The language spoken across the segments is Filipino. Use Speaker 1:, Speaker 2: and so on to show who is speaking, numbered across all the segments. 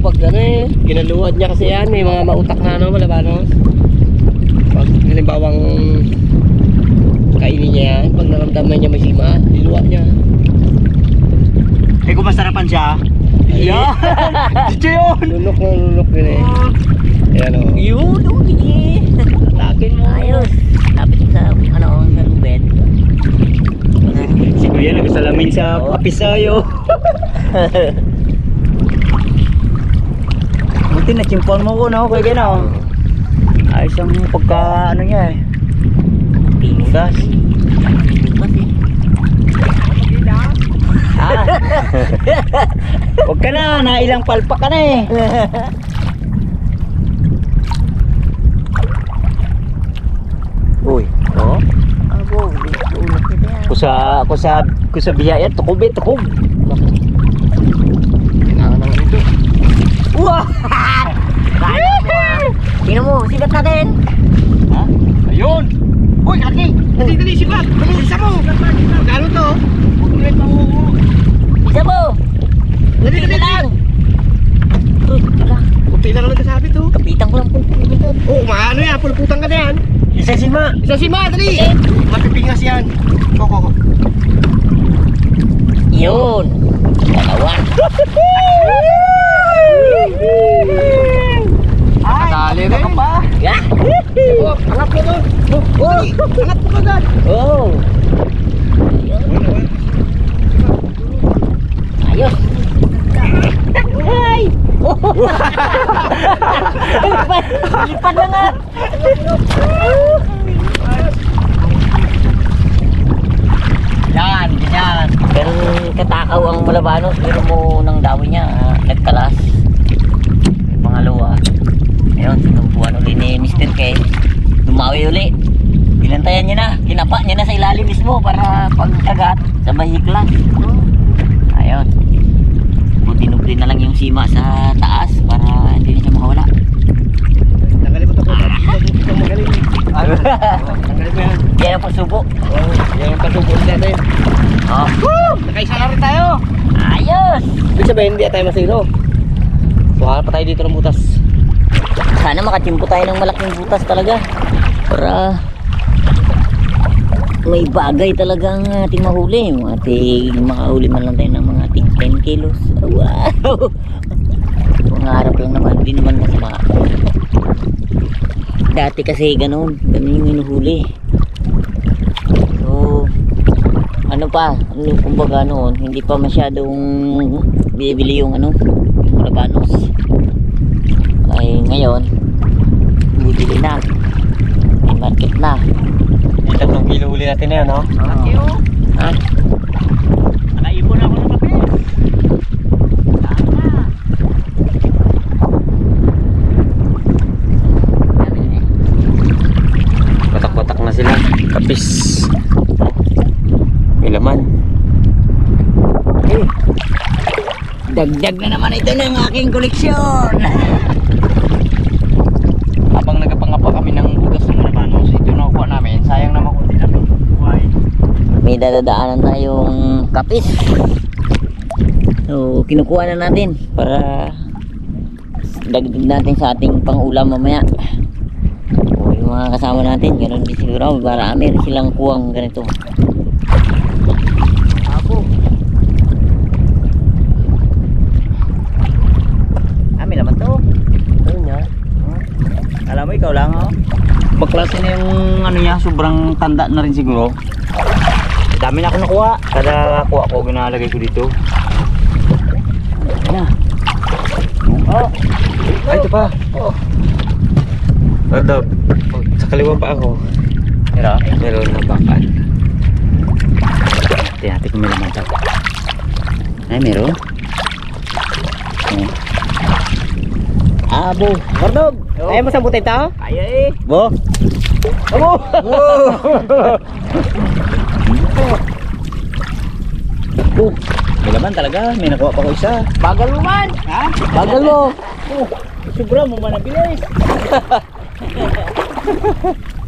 Speaker 1: pag ano eh, kinaluwad niya kasi yan, may mga mautak na ano, malabanos. Pag halimbawang kainin niya yan, pag naramdaman niya may sima, diluwa niya.
Speaker 2: Eh kung masarapan siya, yan! Dito yun!
Speaker 1: Lunok yun eh. Ayan o.
Speaker 2: Yun, okay.
Speaker 1: Atakin mo.
Speaker 3: Ayos. Lapit sa ano, sa bed.
Speaker 2: Si Kuya nagsalamin sa kapisayo. Buti na chimpon mo ko no, kaya gano'n. Ayos ang pagka ano niya eh. Gas. Ah. Huwag ka na, nailang palpak ka na eh. Uy, oh.
Speaker 3: Abo, ulat nito yan.
Speaker 2: Kusa biyaya, tukob eh, tukob.
Speaker 1: Kailangan naman ito.
Speaker 3: Wah! Kaya mo ah. Tingnan mo, sibat natin.
Speaker 2: Ha?
Speaker 1: Ayun! Uy, kaki! Dali, sibat! Dali, isa mo! Magkano to? Ulit pa mo.
Speaker 3: Isa mo.
Speaker 1: Dali,
Speaker 3: Tingnan
Speaker 1: dali,
Speaker 3: lang.
Speaker 1: dali! Kunti lang ang nagkasabi to.
Speaker 3: Kapitan ko lang po.
Speaker 1: Oo, maano yan, pulputan ka na yan.
Speaker 2: Isa sima.
Speaker 1: Isa si Ma, dali! Mapipingas yan. Koko.
Speaker 3: Yun. Dalawa.
Speaker 1: Nakadali rin.
Speaker 3: Ya.
Speaker 1: Oh, angat mo to. Oh, angat mo agad.
Speaker 3: Oh. Ayos. Ay. Lipat na nga.
Speaker 2: Yan, ganyan.
Speaker 3: Pero katakaw ang malabanos. Pero mo nang dawi niya. Nagkalas. Pangalawa. Ayun, sinubuan ulit ni Mr. K. Dumawi ulit. Binantayan niya na. Kinapa niya na sa ilalim mismo para pagkagat sa bahiklas. Ayun. Dinubli na lang yung sima sa taas para hindi na siya makawala.
Speaker 1: Tanggalin mo ito po. Ito magaling. Tanggalin mo yan.
Speaker 3: Yan ang pagsubo.
Speaker 1: Oh, yan ang pasubos natin.
Speaker 3: Oh.
Speaker 1: Nakaisa na rin tayo.
Speaker 3: Ayos!
Speaker 1: Ibig sabihin, hindi tayo masiro. So, hanap pa tayo dito ng butas.
Speaker 3: Sana makachimpo tayo ng malaking butas talaga. Para may bagay talagang ating mahuli. Yung ating makahuli man lang tayo ng mga ating 10 kilos. Wow! Pangarap lang naman. Hindi naman masama. Dati kasi ganun. Ganun yung inuhuli. So, ano pa? Ano, kumbaga noon, hindi pa masyadong bibili yung ano, yung malabanos. Ay ngayon, bibili na. May market na.
Speaker 1: Yung 3 kilo huli natin na yun, no?
Speaker 3: Ha?
Speaker 2: Nakaipon ako ng papel.
Speaker 1: Patak-patak na sila. Kapis. May laman.
Speaker 3: Dagdag na naman ito ng aking koleksyon.
Speaker 1: Habang nagpangapa kami ng butas ng malabanos, ito nakuha namin. Sayang naman kung hindi natin buhay.
Speaker 3: May dadadaanan tayong kapis. So, kinukuha na natin para dagdag natin sa ating pang-ulam mamaya. O, yung mga kasama natin, ganoon din siguro. Marami rin silang kuwang ganito. Apo. Kami naman to.
Speaker 1: Ayun nga.
Speaker 2: Alam mo, ikaw lang oh. Baklase na yung ano niya, sobrang tanda na rin siguro. Dami na ako nakuha. Kada kuha ko, ginalagay ko dito.
Speaker 3: Ayan na.
Speaker 2: Oh,
Speaker 1: Ay, ito pa.
Speaker 2: oh.
Speaker 1: Ito. Sa kaliwa pa ako.
Speaker 2: Pero,
Speaker 1: Meron na bakan.
Speaker 2: tingnan natin kung may laman to. Ay, meron. Oh.
Speaker 3: Abo.
Speaker 1: Mordog! Ayaw mo sambutin tao?
Speaker 2: Kaya eh.
Speaker 1: Bo! Abo!
Speaker 2: Oh, may laman talaga. May nakuha pa ko isa.
Speaker 1: Bagal mo man!
Speaker 2: Ha?
Speaker 1: Bagal mo!
Speaker 2: Oh, sobra mo man ang bilis.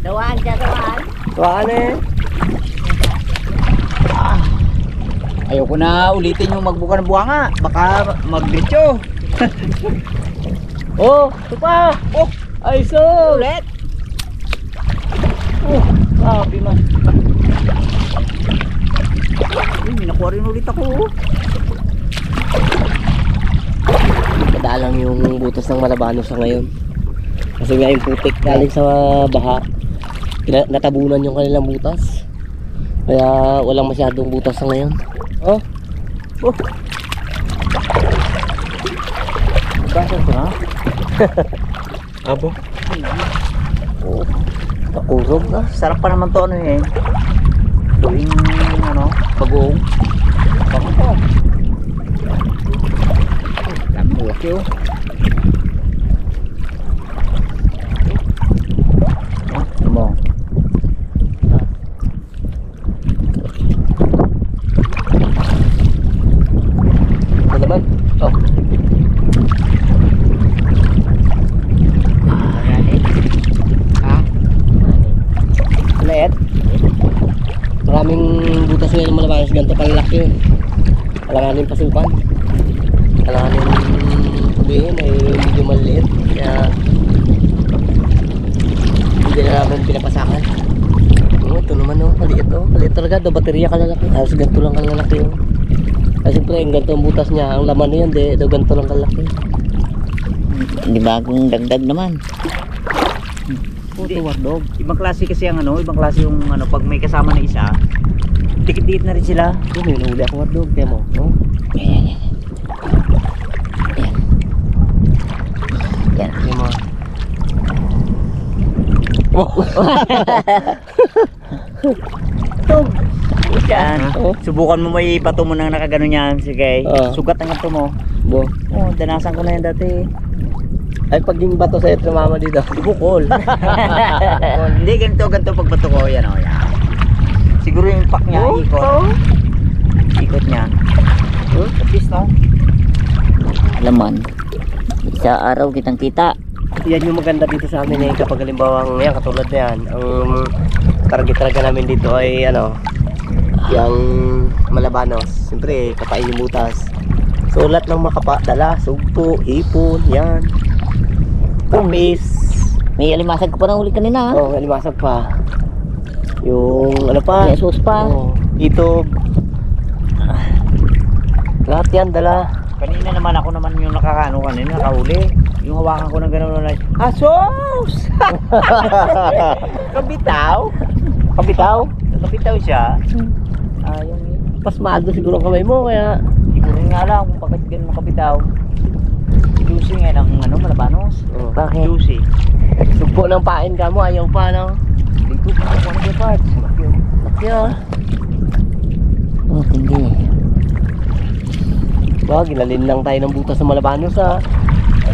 Speaker 3: Dawaan siya, dawaan.
Speaker 1: Tuwaan eh.
Speaker 2: Ayoko na ulitin yung magbuka ng buhanga. Baka magdiretso.
Speaker 3: Oh, ito pa. Oh, ay so.
Speaker 2: Ulit.
Speaker 3: Oh, sabi man.
Speaker 2: Uy, may nakuha rin ulit ako.
Speaker 1: Madalang yung butas ng Malabanos sa ngayon. Kasi nga yung putik galing sa baha. Natabunan yung kanilang butas. Kaya walang masyadong butas sa ngayon. Oh. Oh.
Speaker 2: Bakit ko na?
Speaker 1: Abo. Oh. Nakurog na.
Speaker 2: Sarap pa naman to ano eh. Tuwing ano, bagoong. Bakit to? Dami mo laki oh. Ano mo?
Speaker 1: Ito naman. Oh.
Speaker 2: Ha?
Speaker 1: Ulit. Maraming butas ngayon ng Malabanos. Ganito kalalaki yun. Alanganin pasukan. Alanganin sabihin ay medyo maliit. Kaya hindi na namin pinapasakan. Oh, ito naman oh, maliit oh. Maliit talaga, do baterya kalalaki. Halos ganito lang kalalaki oh. Kasi siyempre, yung ganito ang butas niya, ang laman niyan, do ganito lang kalaki.
Speaker 3: Hindi bagong dagdag naman.
Speaker 2: Puto wardog. Ibang klase kasi ang ano, ibang klase yung ano, pag may kasama na isa, dikit-dikit na rin sila.
Speaker 1: Oh, may nahuli ako hotdog, kaya mo. Oh.
Speaker 3: Yan. Yan.
Speaker 1: Kaya mo.
Speaker 2: Yan.
Speaker 1: Oh.
Speaker 2: Subukan mo may pato mo nang nakagano yan. Sige. Sugat ang ito mo.
Speaker 1: Bo.
Speaker 2: Oh, danasan ko na yan dati.
Speaker 1: Ay, pag yung bato sa'yo, tumama dito.
Speaker 2: Bukol. Hindi, ganito pag bato ko. Yan o, yan. Siguro yung pack niya, ikot. Ikot niya. At least, no?
Speaker 3: Laman. Sa araw kitang kita.
Speaker 1: Yan yung maganda dito sa amin eh. Kapag halimbawa, yan, katulad na yan. Ang target talaga namin dito ay, ano, yung Malabanos. Siyempre, kapain yung butas. So, lahat ng makapadala, sugpo, hipon, yan. Kapis.
Speaker 3: May alimasag ko pa na uli kanina.
Speaker 1: Oh, alimasag pa. Yung ano pa?
Speaker 3: May sus pa.
Speaker 1: Oh, itog. Lahat yan, dala.
Speaker 2: Kanina naman ako naman yung nakakaano kanina, nakahuli. Yung hawakan ko ng gano'n na asos! Kabitaw?
Speaker 1: Kabitaw?
Speaker 2: Kabitaw siya. Yung
Speaker 1: Pasmado siguro ang kamay mo, kaya...
Speaker 2: hindi ko rin nga alam kung bakit ganun makabitaw. Si Lucy nga ng ano, Malabanos.
Speaker 1: Oh.
Speaker 3: Bakit?
Speaker 2: Lucy.
Speaker 1: Sugpo ng pain ka mo, ayaw pa, no?
Speaker 2: Dito pa ako ng parts.
Speaker 1: Laki ah.
Speaker 3: Oh, hindi.
Speaker 1: Ba, ginalin lang tayo ng butas sa Malabanos, ah.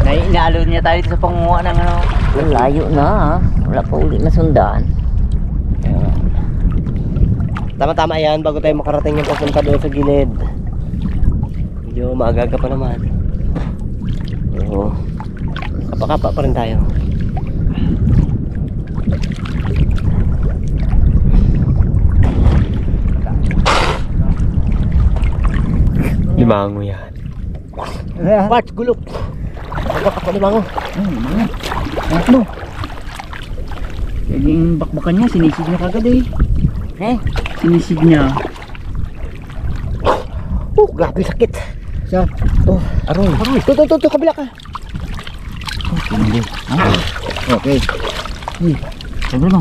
Speaker 2: Inaalo niya tayo sa pangunguha ng ano.
Speaker 3: Layo na. Wala pa uli na sundan.
Speaker 1: Tama-tama yan, bago tayo makarating yung papunta doon sa gilid. Medyo maaga pa naman. Oo. Kapa-kapa pa rin tayo. Limango yan. Parts, gulok. Pagkakapa limango.
Speaker 2: Ano? Yung bakbakan niya, sinisid niya kagad eh. Sinisid niya.
Speaker 1: Oh, grabe sakit.
Speaker 2: Siya.
Speaker 1: Oh,
Speaker 2: Aroy.
Speaker 1: to, kabila ka.
Speaker 2: Hindi. Okay. Sabi mo.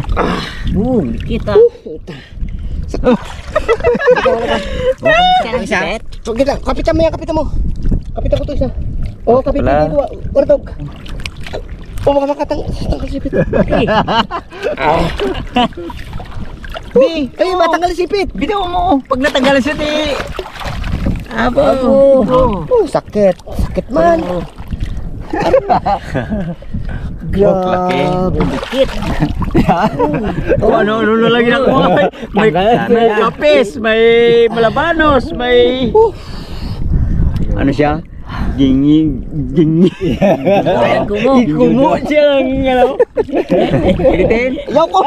Speaker 3: Kita.
Speaker 2: Isa.
Speaker 1: So, kita, kapitan mo yan, kapitan mo. Kapitan ko to isa. Oh, kapitan dito. Wardog. Oh, baka makatanggal sipit.
Speaker 2: Di.
Speaker 1: Ay, matanggal sipit.
Speaker 2: Bitaw mo. Pag natanggalan siya di. Abo.
Speaker 1: Oh, sakit. Sakit man. Grabe.
Speaker 2: Dikit. Ano lang ginagawa. May kapis, may Malabanos, may ano siya? Gingi. Kumo siya ng ano. Iritin.
Speaker 1: Yaw ko.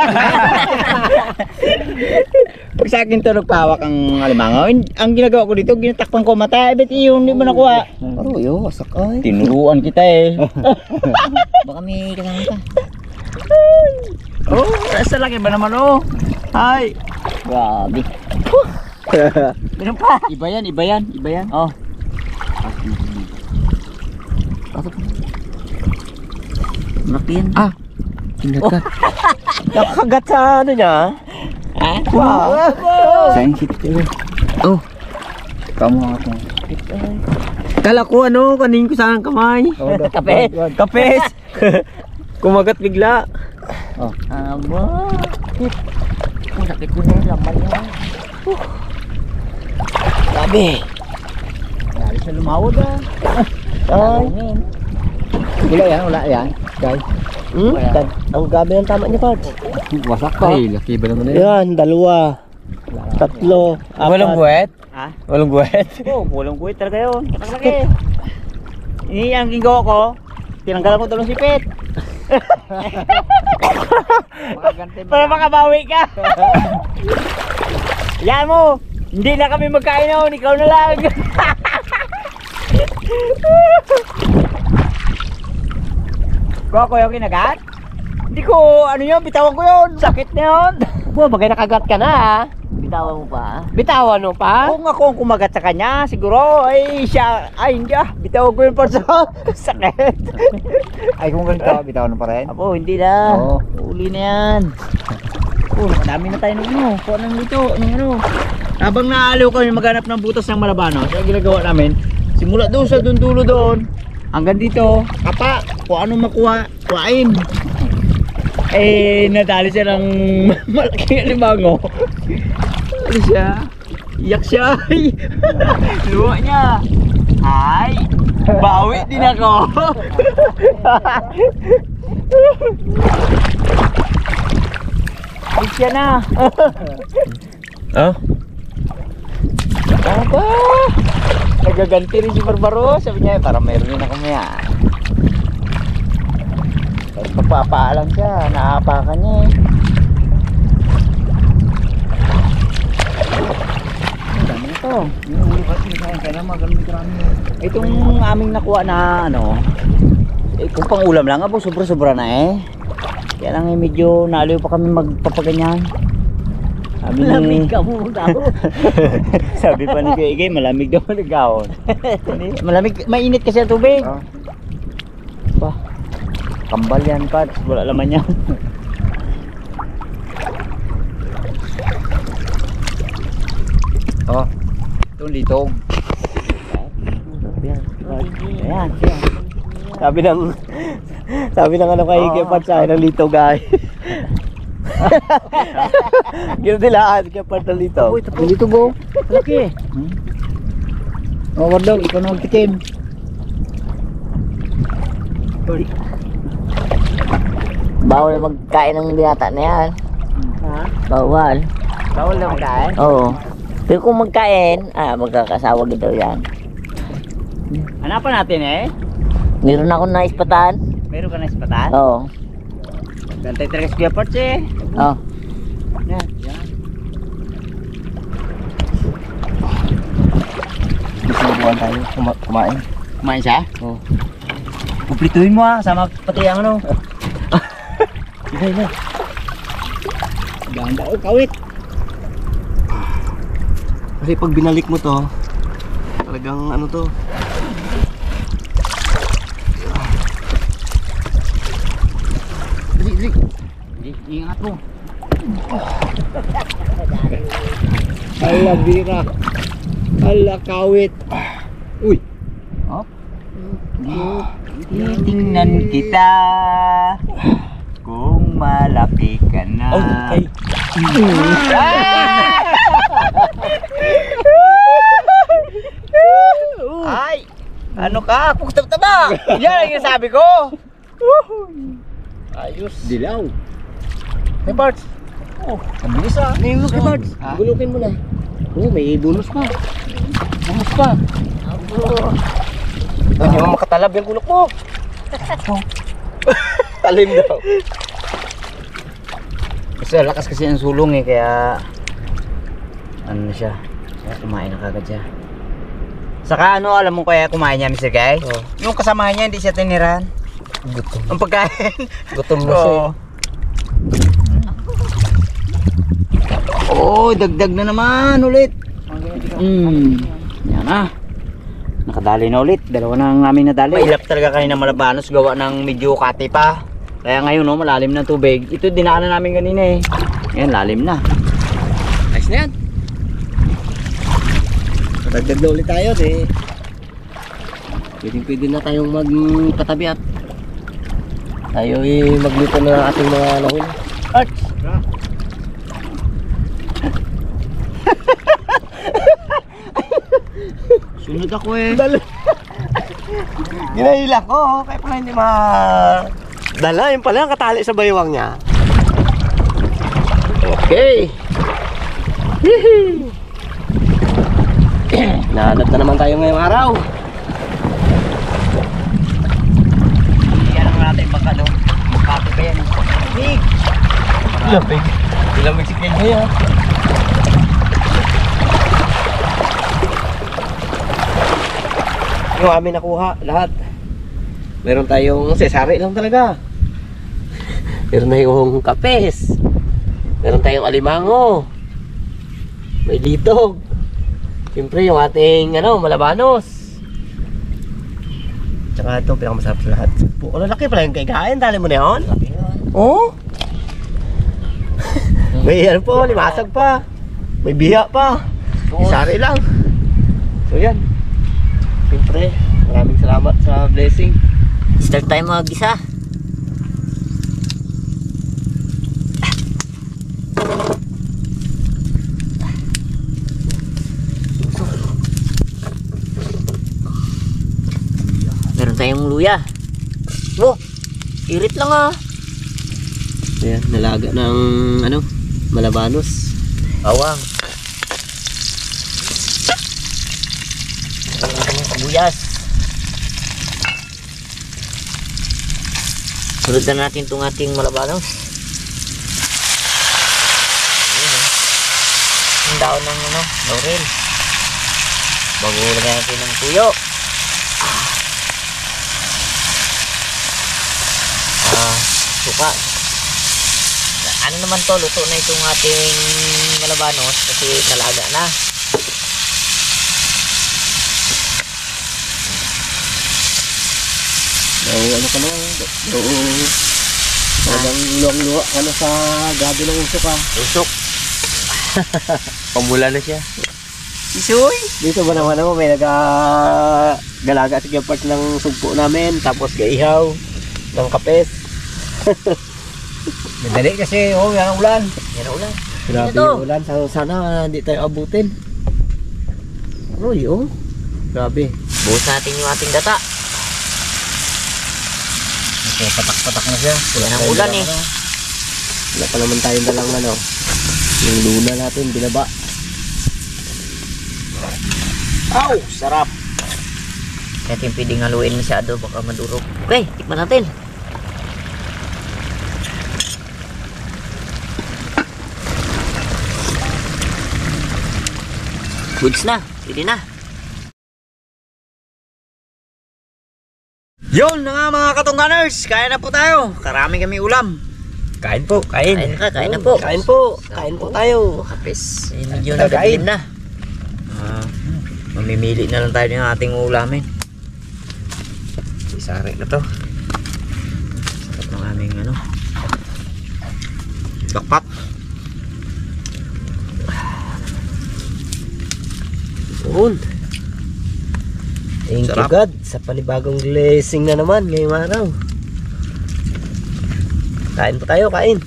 Speaker 2: Pag sa akin to nagpahawak ang alimango, ang ginagawa ko dito, ginatakpan ko mata, bet yun, hindi mo nakuha.
Speaker 1: Aroyo, wasak ay.
Speaker 2: Tinuruan kita eh.
Speaker 3: Baka may kasama ka.
Speaker 2: Oh, sa laki ba naman oh? Ay.
Speaker 3: Grabe.
Speaker 2: Meron pa. Iba yan, iba yan, iba yan.
Speaker 3: Oh. Malaki yan.
Speaker 1: Ah, kinagat. Nakagat sa ano niya.
Speaker 3: Ha?
Speaker 1: Wow.
Speaker 2: Sensitive.
Speaker 1: Oh,
Speaker 2: Kamu ako.
Speaker 1: kala ko ano, kanin ko sa kamay.
Speaker 3: Kapit.
Speaker 1: Kapes. Kumagat bigla.
Speaker 3: Aba. Ang sakit ko na yung laman niya.
Speaker 1: Grabe.
Speaker 2: Dali sa lumawad ah.
Speaker 1: Ay.
Speaker 2: Wala yan, wala yan. Guys.
Speaker 1: Ang gabi ng tama niya, Pards.
Speaker 2: Wasak pa. Ay, laki ba naman
Speaker 1: Yan, 2, 3, 4.
Speaker 2: Walang buwet?
Speaker 3: Ha?
Speaker 2: Walang buwet?
Speaker 3: Oo, walang buhay talaga yun. Katalaki.
Speaker 2: Ini ang gingawa ko. Tinanggalan ko dalawang sipit. Para makabawi ka. Yan mo. Hindi na kami magkain noon. Ikaw na lang. Ko yung kinagat? Hindi ko, ano yun, bitawan ko yun. Sakit na yun.
Speaker 1: Buwa, bagay nakagat ka na ha.
Speaker 3: Bitawan mo pa.
Speaker 1: Bitawan mo pa.
Speaker 2: Kung ako ang kumagat sa kanya, siguro, ay siya, ay hindi bitawan ko yun pa sa sakit. Ay kung ganito, bitawan mo pa rin?
Speaker 3: Apo, hindi na.
Speaker 2: Oo.
Speaker 3: Uli na yan.
Speaker 2: Oh, madami na tayo ng ano, kung anong dito, ng ano. Habang naaliw kami maghanap ng butas ng malabano, kaya ginagawa namin, simula doon sa dulo doon, hanggang dito, kapa, kung anong makuha, kuhain. Eh, nadali siya ng malaking alimango. Ano siya? Iyak siya. Luwa niya. Ay, bawi din ako. Ay, siya na.
Speaker 1: Oh?
Speaker 2: Aba, nagaganti rin si Barbaro. Sabi niya, parang mayroon din ako maya. Pagpapaalam siya, naapakan niya eh. Ang dami ito. Itong aming nakuha na ano, kung pang ulam lang, abo sobra-sobra na eh. Kaya lang eh, medyo naaliw pa kami magpapaganyan. Sabi
Speaker 3: Malamig ka mo daw.
Speaker 2: Sabi pa ni Kuya Igay, malamig daw nagahon. Malamig, mainit kasi ang tubig. Bah, kambal yan, Pat. Wala laman yan. Oh, itong litog. Ayan, siya.
Speaker 1: Sabi ng ano kay Igay, Pards, sa akin ng lito, guys. Gano'n nila, kaya Pards ng lito.
Speaker 2: Dito go. Laki. Oh, Wardog, ikaw na magtikim.
Speaker 3: Bawal magkain ng binata na yan.
Speaker 2: Ha?
Speaker 3: Bawal.
Speaker 2: Bawal na magkain?
Speaker 3: Oo. Pero kung magkain, magkakasawag daw yan.
Speaker 2: Hanapan natin eh.
Speaker 3: Meron ako na ispatan.
Speaker 2: Meron ka na ispatan?
Speaker 3: Oo.
Speaker 2: Gantay talaga si Kuya Parts eh.
Speaker 3: Oh.
Speaker 2: Yan, yan.
Speaker 1: Susubukan tayo, kumain.
Speaker 2: Kumain siya?
Speaker 1: Oo.
Speaker 2: Kumplituhin mo sama pati ang ano.
Speaker 1: Igay.
Speaker 2: Ganda o kawit.
Speaker 1: Kasi pag binalik mo to, talagang ano to.
Speaker 2: Dali. Ingat mo. Ala bira. Ala kawit. Uy. Hop. Titingnan kita kung malaki ka na.
Speaker 1: Ay.
Speaker 2: Ay! Ano ka? Kuktab-taba! Yan ang sabi ko!
Speaker 1: Ayos.
Speaker 2: Dilaw.
Speaker 1: Hey, Pards.
Speaker 2: Oh, ang bilis ah.
Speaker 1: May look kay Pards.
Speaker 2: Ha?
Speaker 1: Gulukin mo na. Oo, may bonus pa. Bonus pa. Hindi mo makatalab yung gulok mo. Talim daw.
Speaker 2: Kasi lakas kasi ang sulong eh, kaya ano na siya. Kaya kumain na kagad siya. Saka ano, alam mo kaya kumain niya, Mr. Guy?
Speaker 1: Oh.
Speaker 2: Yung kasama niya, hindi siya tiniran.
Speaker 1: Gutom.
Speaker 2: Ang pagkain.
Speaker 1: Gutom na siya.
Speaker 2: Oh, dagdag na naman ulit. Yan na. Nakadali na ulit. Dalawa na ang namin nadali. Mailap talaga kanina Malabanos. Gawa ng medyo kati pa. Kaya ngayon no, malalim na tubig. Ito dinaanan namin kanina eh. Yan, lalim na.
Speaker 1: Ayos na yan. Dagdag na ulit tayo eh. Pwede na tayong magkatabi at tayo magluto na ng ating mga lahul.
Speaker 2: Arch! Sunod ako eh.
Speaker 1: Ginahila ko, kaya pala hindi dala, yun pala ang katali sa baywang niya. Okay. Nahanap na naman tayo ngayong araw.
Speaker 2: Yan ang natin magkano. Makati pa yan. Big!
Speaker 1: Lamig. Lamig si Kenny ha. Yung amin nakuha lahat. Meron tayong sesari lang talaga. Meron na yung kapes. Meron tayong alimango. May litog. Siyempre yung ating Malabanos. Tsaka ito pinakamasarap sa lahat. Ang lalaki pala yung kain. Dali mo na yun? Oo. May po, limasag pa. May biya pa. Isari lang. So yan. Siyempre, maraming salamat sa blessing.
Speaker 3: Start tayo mag-isa. Meron tayong luya. Oh, irit lang ah.
Speaker 1: Ayan, nalaga ng Malabanos.
Speaker 3: Bawang. Sibuyas. Sunod na natin itong ating Malabanos. Ayan, ang daon ng laurel. Bago lagyan natin ng tuyo. Suka. Ano naman to, luto na itong ating Malabanos kasi nalaga na.
Speaker 1: Talagang luwang-luwa sa gabi ng usok ha.
Speaker 3: Usok. Pamula na siya.
Speaker 2: Isoy!
Speaker 1: Dito ba naman may nagagalaga sa part ng sugpo namin. Tapos gaihaw ng kapes.
Speaker 2: Madali kasi, yan ang ulan.
Speaker 3: Yan ang ulan.
Speaker 1: Grabe
Speaker 3: Ano to?
Speaker 1: yung ulan. Sana hindi tayo abutin. Uy, oh. Grabe.
Speaker 3: Buhos natin yung ating data.
Speaker 2: Ito, patak-patak na siya.
Speaker 3: Yan ang ulan eh.
Speaker 1: Wala pa naman tayong dalang yung luna natin, binaba.
Speaker 2: Aw! Sarap!
Speaker 3: Kaya yung pwedeng haluin masyado, baka madurog. Okay, tikman natin. Goods na, pwede na.
Speaker 2: Yun na nga mga katungganers, kaya na po tayo. Karami kami ulam. Kain po, kain.
Speaker 3: Kain na po.
Speaker 1: Kain po. Kain po tayo.
Speaker 3: Kapis, medyo nagadilim na.
Speaker 2: Mamimili na lang tayo ng ating ulamin. Isari na to. Sarap ng aming bakpat.
Speaker 1: Yun. Thank you
Speaker 2: Sarap.
Speaker 1: God sa panibagong blessing na naman ngayong araw. Kain po tayo, kain.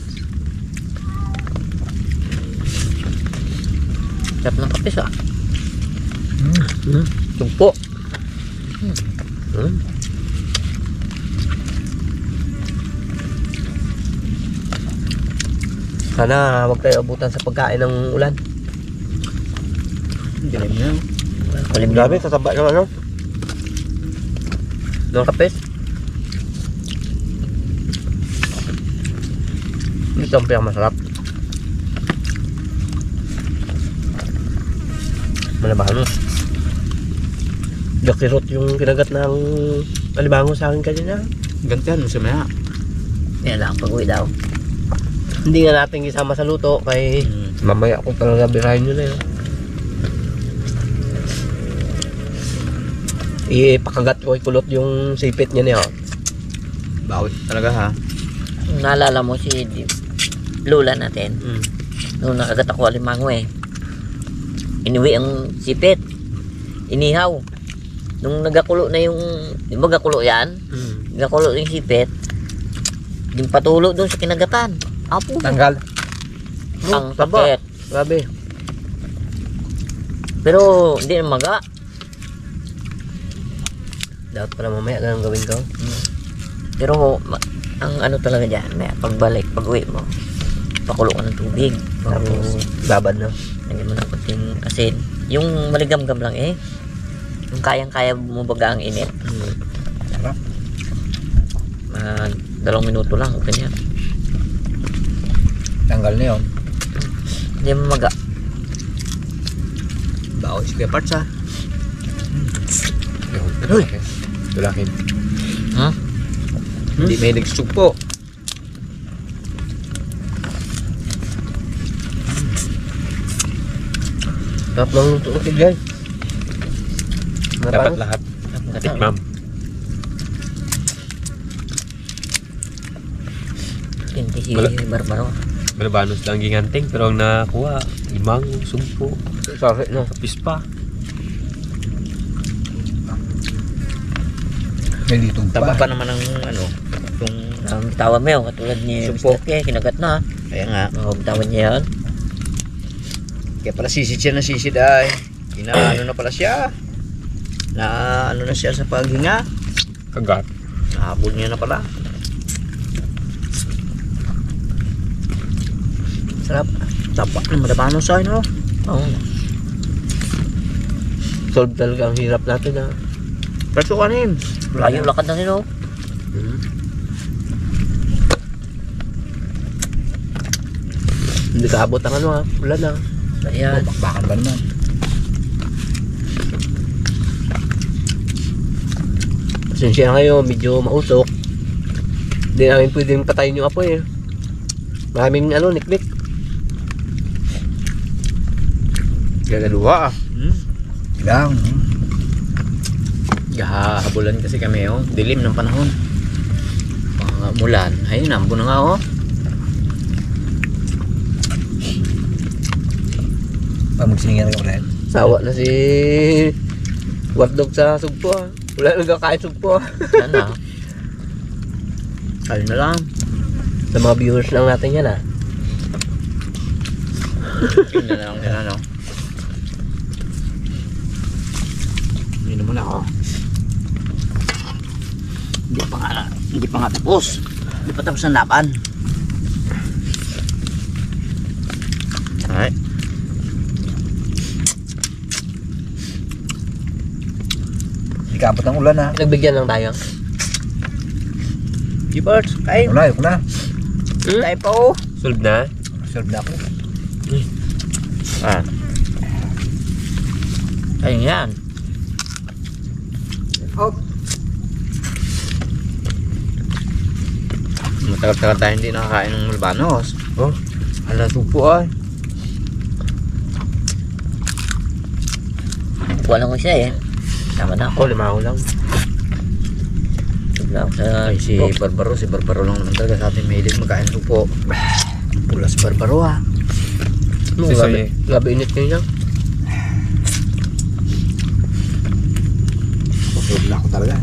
Speaker 3: Sarap ng kapis ah.
Speaker 1: Tumpo. Sana huwag tayo abutan sa pagkain ng ulan.
Speaker 2: Dilim na.
Speaker 1: Grabe, tataba ng ng kapes. Ito ang pinakamasarap. Malabanos. Jakirot yung kinagat ng alimango sa akin kanina.
Speaker 2: Gantihan mo siya maya.
Speaker 3: Yan lang, pag-uwi daw.
Speaker 1: Hindi nga natin isama sa luto kay mamaya ko talaga birahin nyo na yun. Ipakagat ko ikulot yung sipit niya niya.
Speaker 2: Bawi talaga ha.
Speaker 3: Naalala mo si Lola natin. Noong nakagat ako alimango eh. Inuwi ang sipit. Inihaw. Nung nagakulo na yung, di ba gakulo yan? Nagakulo yung sipit. Yung patulo doon sa kinagatan. Apo.
Speaker 1: Tanggal.
Speaker 3: Ang sakit.
Speaker 1: Grabe.
Speaker 3: Pero hindi na maga.
Speaker 1: Dapat pala mamaya ganun gawin ko.
Speaker 3: Pero ang ano talaga dyan, may pagbalik, pag-uwi mo, pakulo ka ng tubig.
Speaker 1: Tapos babad na.
Speaker 3: Lagyan mo ng kunting asin. Yung maligam-gam lang eh. Yung kayang-kaya mo baga ang init.
Speaker 2: Sarap.
Speaker 3: 2 minuto lang, ganyan.
Speaker 2: Tanggal na yun.
Speaker 3: Hindi mo maga.
Speaker 2: Bawi si Kuya Parts ha.
Speaker 1: Uy! Tulakin.
Speaker 3: Ha?
Speaker 2: Hindi may nagsugpo.
Speaker 1: Sarap ng luto ko guys.
Speaker 4: Dapat lahat. Tikmam.
Speaker 3: Hindi si
Speaker 4: Wala.
Speaker 3: Barbaro.
Speaker 4: Malabanos lang giganting pero ang nakakuha, limang, sumpo,
Speaker 1: Sorry no.
Speaker 4: kapis pa.
Speaker 2: May litong
Speaker 3: Taba pa naman ang ano, yung ang tawa mo yun, katulad ni
Speaker 2: Sumpo.
Speaker 3: Mr. K, kinagat na.
Speaker 2: Kaya nga.
Speaker 3: Tawan niya yan.
Speaker 2: Kaya pala sisid siya na sisid ay. Ano na pala siya. Na ano na siya sa paghinga.
Speaker 4: Kagat.
Speaker 2: Nahabol niya na pala. Sarap. Tapa ng malabanos ay no.
Speaker 3: Oo.
Speaker 1: Solve talaga ang hirap natin ha.
Speaker 2: Pero kanin.
Speaker 3: Layo lakad na nino.
Speaker 1: Hindi kaabot ang ano ha. Ulan na.
Speaker 3: Ayan.
Speaker 2: Bakbakan ba naman?
Speaker 1: Pasensya na kayo, medyo mausok. Hindi namin pwedeng patayin yung apoy eh. Maraming ano, niknik.
Speaker 2: Gagaluha ah. Lang. Gahabulan kasi kami oh. Dilim ng panahon. Mulan. Ayun, nambo na nga oh. Magsiningan ka ulit.
Speaker 1: Sawa na si Wardog sa sugpo ha. Wala nang kakain sugpo ha.
Speaker 3: Sana.
Speaker 2: Ayun na lang.
Speaker 1: Sa mga viewers lang natin yan ha.
Speaker 2: Yun na lang nila no. Hindi naman ako. Hindi pa nga tapos. Hindi pa tapos ang laban. Ay. Hindi ka abot ang ulan ha.
Speaker 1: Nagbigyan lang tayo.
Speaker 2: Gibert, kain. Wala, ayoko na. Tayo pa oh.
Speaker 4: Solve na.
Speaker 2: Serve na ako.
Speaker 3: Ah. Ayun yan.
Speaker 2: Hop. Matagal-tagal tayo hindi nakakain ng malabanos. Oh, ala supo ay.
Speaker 3: Kuha lang ko siya eh. Tama na ako.
Speaker 1: Ako, 5 lang.
Speaker 3: Tugla ako sa...
Speaker 2: Ay, si Barbaro lang naman talaga sa atin mahilig magkain supo. Pula si Barbaro ha.
Speaker 4: Si Soye.
Speaker 1: Grabe init kayo niya.
Speaker 2: Busog na ako talaga.